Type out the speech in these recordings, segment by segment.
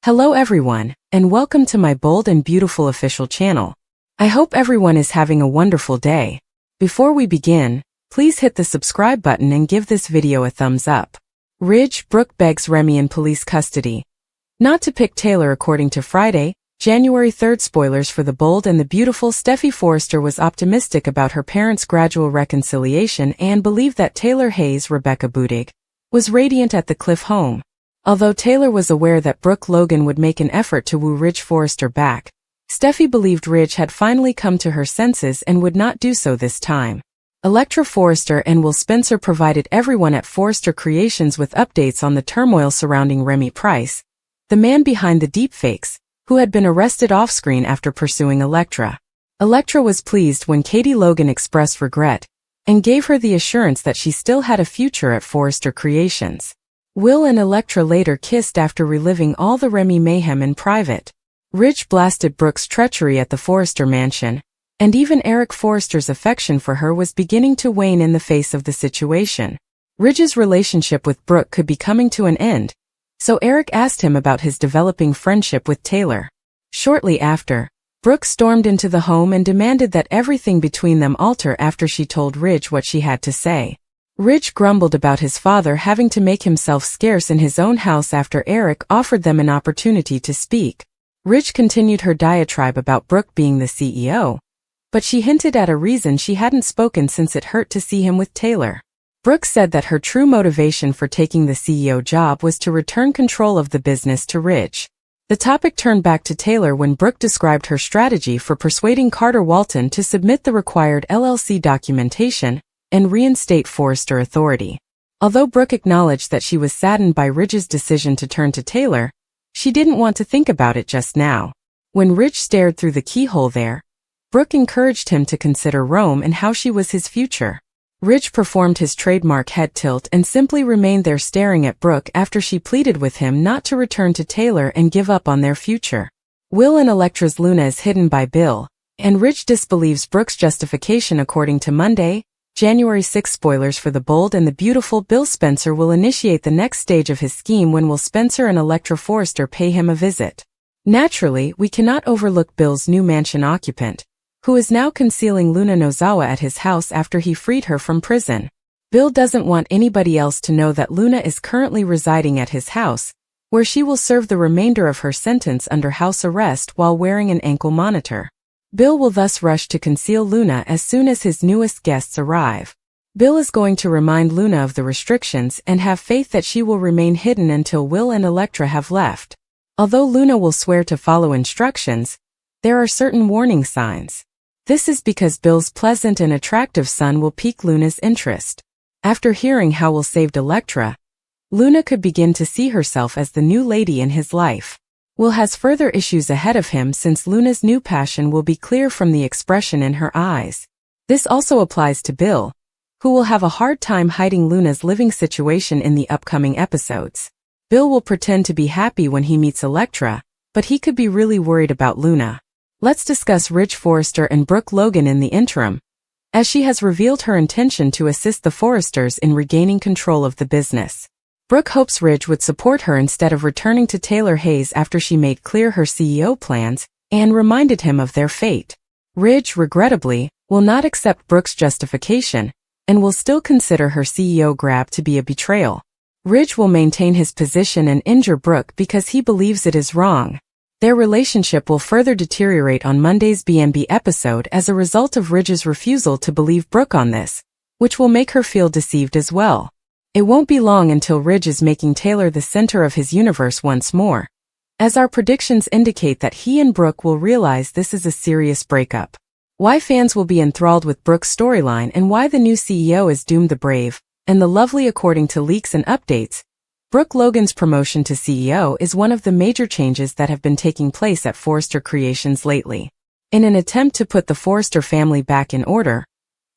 Hello everyone, and welcome to my bold and beautiful official channel. I hope everyone is having a wonderful day. Before we begin, please hit the subscribe button and give this video a thumbs up. Brooke begs Remy in police custody not to pick Taylor. According to Friday, January 3rd spoilers for the bold and the beautiful Steffi, Forrester was optimistic about her parents' gradual reconciliation and believed that Taylor Hayes, Rebecca Budig, was radiant at the Cliff home. Although Taylor was aware that Brooke Logan would make an effort to woo Ridge Forrester back, Steffi believed Ridge had finally come to her senses and would not do so this time. Electra Forrester and Will Spencer provided everyone at Forrester Creations with updates on the turmoil surrounding Remy Price, the man behind the deepfakes, who had been arrested off-screen after pursuing Electra. Electra was pleased when Katie Logan expressed regret and gave her the assurance that she still had a future at Forrester Creations. Will and Electra later kissed after reliving all the Remy mayhem in private. Ridge blasted Brooke's treachery at the Forrester mansion, and even Eric Forrester's affection for her was beginning to wane in the face of the situation. Ridge's relationship with Brooke could be coming to an end, so Eric asked him about his developing friendship with Taylor. Shortly after, Brooke stormed into the home and demanded that everything between them alter after she told Ridge what she had to say. Ridge grumbled about his father having to make himself scarce in his own house after Eric offered them an opportunity to speak. Ridge continued her diatribe about Brooke being the CEO, but she hinted at a reason she hadn't spoken since it hurt to see him with Taylor. Brooke said that her true motivation for taking the CEO job was to return control of the business to Ridge. The topic turned back to Taylor when Brooke described her strategy for persuading Carter Walton to submit the required LLC documentation and reinstate Forrester authority. Although Brooke acknowledged that she was saddened by Ridge's decision to turn to Taylor, she didn't want to think about it just now. When Ridge stared through the keyhole there, Brooke encouraged him to consider Rome and how she was his future. Ridge performed his trademark head tilt and simply remained there staring at Brooke after she pleaded with him not to return to Taylor and give up on their future. Will and Electra's Luna is hidden by Bill, and Ridge disbelieves Brooke's justification. According to Monday, January 6 spoilers for the bold and the beautiful Bill Spencer will initiate the next stage of his scheme when Will Spencer and Electra Forrester pay him a visit. Naturally, we cannot overlook Bill's new mansion occupant, who is now concealing Luna Nozawa at his house after he freed her from prison. Bill doesn't want anybody else to know that Luna is currently residing at his house, where she will serve the remainder of her sentence under house arrest while wearing an ankle monitor. Bill will thus rush to conceal Luna as soon as his newest guests arrive. Bill is going to remind Luna of the restrictions and have faith that she will remain hidden until Will and Electra have left. Although Luna will swear to follow instructions, there are certain warning signs. This is because Bill's pleasant and attractive son will pique Luna's interest. After hearing how Will saved Electra, Luna could begin to see herself as the new lady in his life. Will has further issues ahead of him since Luna's new passion will be clear from the expression in her eyes. This also applies to Bill, who will have a hard time hiding Luna's living situation in the upcoming episodes. Bill will pretend to be happy when he meets Electra, but he could be really worried about Luna. Let's discuss Ridge Forrester and Brooke Logan in the interim, as she has revealed her intention to assist the Forresters in regaining control of the business. Brooke hopes Ridge would support her instead of returning to Taylor Hayes after she made clear her CEO plans and reminded him of their fate. Ridge, regrettably, will not accept Brooke's justification and will still consider her CEO grab to be a betrayal. Ridge will maintain his position and injure Brooke because he believes it is wrong. Their relationship will further deteriorate on Monday's BNB episode as a result of Ridge's refusal to believe Brooke on this, which will make her feel deceived as well. It won't be long until Ridge is making Taylor the center of his universe once more, as our predictions indicate that he and Brooke will realize this is a serious breakup. Why fans will be enthralled with Brooke's storyline and why the new CEO is doomed. The brave and the lovely. According to leaks and updates, Brooke Logan's promotion to CEO is one of the major changes that have been taking place at Forrester Creations lately. In an attempt to put the Forrester family back in order,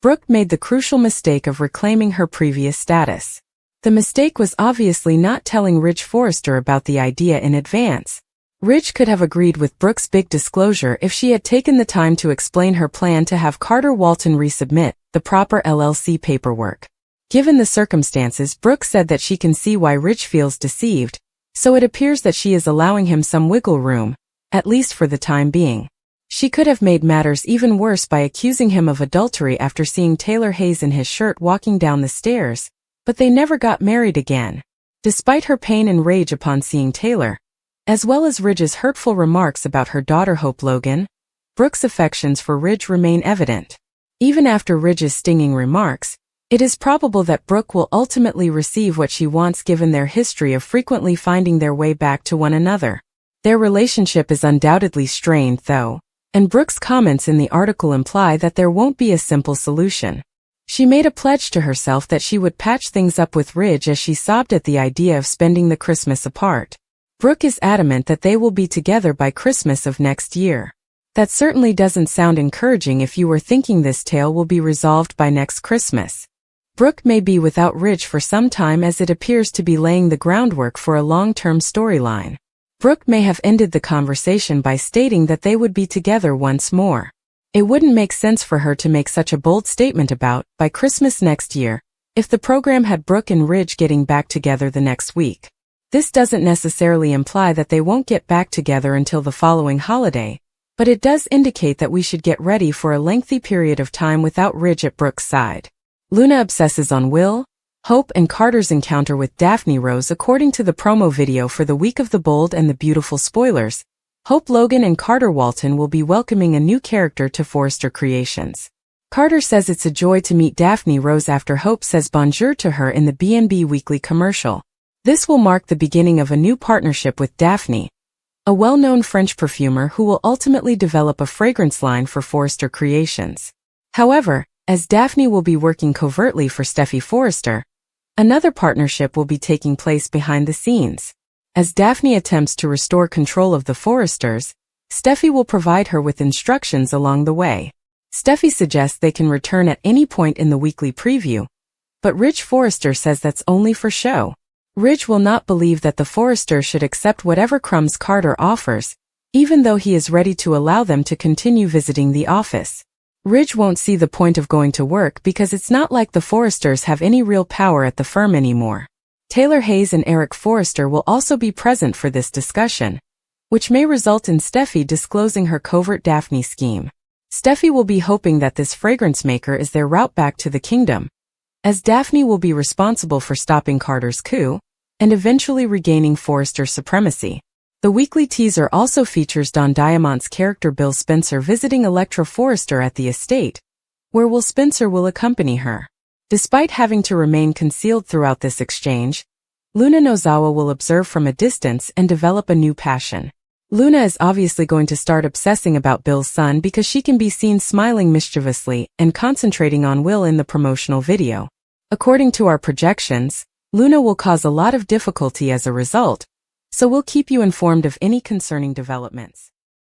Brooke made the crucial mistake of reclaiming her previous status. The mistake was obviously not telling Ridge Forrester about the idea in advance. Ridge could have agreed with Brooke's big disclosure if she had taken the time to explain her plan to have Carter Walton resubmit the proper LLC paperwork. Given the circumstances, Brooke said that she can see why Ridge feels deceived, so it appears that she is allowing him some wiggle room, at least for the time being. She could have made matters even worse by accusing him of adultery after seeing Taylor Hayes in his shirt walking down the stairs, but they never got married again. Despite her pain and rage upon seeing Taylor, as well as Ridge's hurtful remarks about her daughter Hope Logan, Brooke's affections for Ridge remain evident. Even after Ridge's stinging remarks, it is probable that Brooke will ultimately receive what she wants given their history of frequently finding their way back to one another. Their relationship is undoubtedly strained, though, and Brooke's comments in the article imply that there won't be a simple solution. She made a pledge to herself that she would patch things up with Ridge as she sobbed at the idea of spending the Christmas apart. Brooke is adamant that they will be together by Christmas of next year. That certainly doesn't sound encouraging if you were thinking this tale will be resolved by next Christmas. Brooke may be without Ridge for some time, as it appears to be laying the groundwork for a long-term storyline. Brooke may have ended the conversation by stating that they would be together once more. It wouldn't make sense for her to make such a bold statement about, by Christmas next year, if the program had Brooke and Ridge getting back together the next week. This doesn't necessarily imply that they won't get back together until the following holiday, but it does indicate that we should get ready for a lengthy period of time without Ridge at Brooke's side. Luna obsesses on Will, Hope and Carter's encounter with Daphne Rose. According to the promo video for the Week of the Bold and the Beautiful spoilers, Hope Logan and Carter Walton will be welcoming a new character to Forrester Creations. Carter says it's a joy to meet Daphne Rose after Hope says bonjour to her in the B&B Weekly commercial. This will mark the beginning of a new partnership with Daphne, a well-known French perfumer who will ultimately develop a fragrance line for Forrester Creations. However, as Daphne will be working covertly for Steffi Forrester, another partnership will be taking place behind the scenes. As Daphne attempts to restore control of the Forresters, Steffi will provide her with instructions along the way. Steffi suggests they can return at any point in the weekly preview, but Ridge Forrester says that's only for show. Ridge will not believe that the Forresters should accept whatever crumbs Carter offers, even though he is ready to allow them to continue visiting the office. Ridge won't see the point of going to work because it's not like the Forresters have any real power at the firm anymore. Taylor Hayes and Eric Forrester will also be present for this discussion, which may result in Steffi disclosing her covert Daphne scheme. Steffi will be hoping that this fragrance maker is their route back to the kingdom, as Daphne will be responsible for stopping Carter's coup and eventually regaining Forrester supremacy. The weekly teaser also features Don Diamant's character Bill Spencer visiting Electra Forrester at the estate, where Will Spencer will accompany her. Despite having to remain concealed throughout this exchange, Luna Nozawa will observe from a distance and develop a new passion. Luna is obviously going to start obsessing about Bill's son because she can be seen smiling mischievously and concentrating on Will in the promotional video. According to our projections, Luna will cause a lot of difficulty as a result, so we'll keep you informed of any concerning developments.